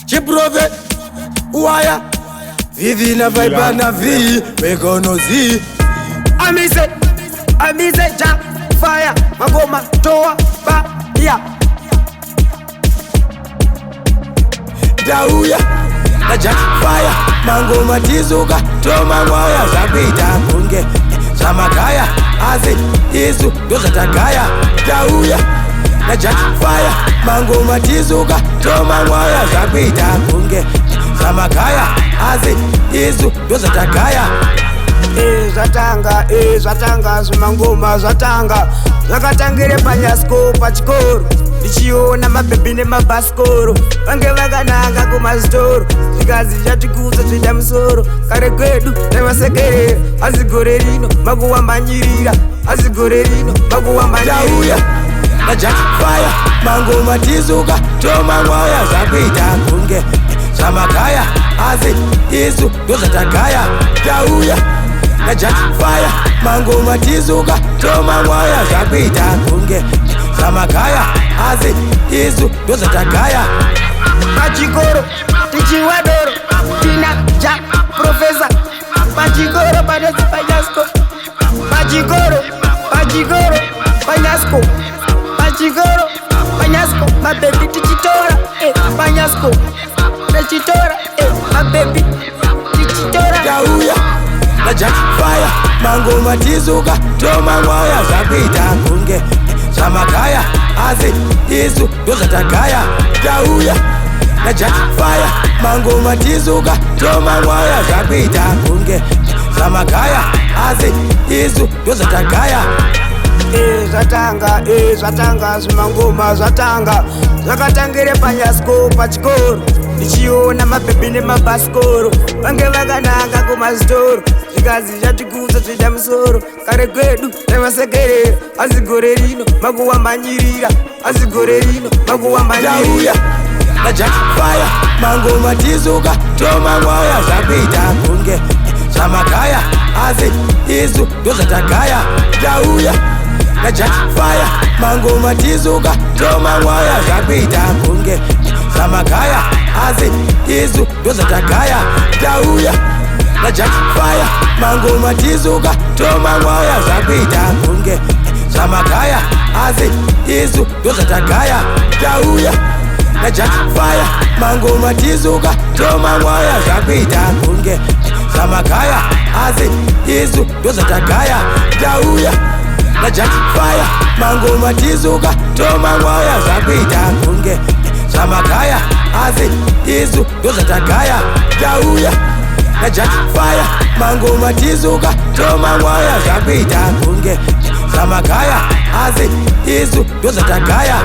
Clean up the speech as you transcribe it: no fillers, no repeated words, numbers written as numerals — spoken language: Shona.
Chiprove Uaya Vivi na vibe na vi Mekono zi Amise ja fire Magoma toa ba ya Dauya na ja fire Mangoma tizuka Toma mwaya Zabita kunge Samakaya Azi Isu Doza tagaya Dauya na ja fire Mangoma tizuka Toma mwaya Zabita kunge Samakaya Azi Isu Doza tagaya Zatanga Zumangoma zatanga Zakatangire panyasko pachikoro Nichiona mabebi nemabaskoro Vange vakananga kumastoro Zvikazi zvatikuza zvida musoro Kare kwedu nevasekerera Asi gore rino makuwambanyirira Asi gore rino makuwambanyirira na Jack Fire Mangoma tizuka Toma mwaya Zakuita kunge Samakaya Azi Isu Doza tagaya Dauya na Jack Fire Mangoma tizuka Toma mwaya Zakuita kunge Samakaya Azi Isu Doza tagaya Pachikoro Tichiwadoro Tina Jack Professor Pachikoro Padesi Panyasko Pachikoro Panyasko Pachikoro Panyasko My baby Tichitora Panyasko Tichitora My baby Tichitora Dauya na Jack Fire Mangoma tizuka Toma mwaya Zakuita kunge Samakaya Azi Isu Doza tagaya Dauya na Jack Fire Mangoma tizuka Toma mwaya Zakuita kunge Samakaya Azi Isu Doza tagaya Zatanga Zumangoma zatanga Zakatangire panyasko pachikoro Nichiona mabebi nemabaskoro Vange vakananga kumastoro Zvikazi zvatikuza zvida musoro Kare kwedu nevasekerera Asi gore rino makuwambanyirira Asi gore rino makuwambanyirira na Jack Fire Mangoma tizuka Toma mwaya Zakuita kunge Samakaya Azi Isu Doza tagaya Dauya na Jack Fire Mangoma tizuka Toma mwaya Zakuita kunge Samakaya Azi Isu Doza tagaya Dauya na Jack Fire Mangoma tizuka Toma mwaya Zakuita kunge Samakaya Azi Isu Doza tagaya Dauya na Jack Fire Mangoma tizuka Toma mwaya Zakuita kunge Samakaya Azi Isu Doza tagaya Dauya na Jack Fire Mangoma tizuka Toma mwaya Zakuita kunge Samakaya Azi Isu Doza tagaya Dauya na Jack Fire Mangoma tizuka Toma mwaya Zakuita kunge Samakaya Azi Isu Doza tagaya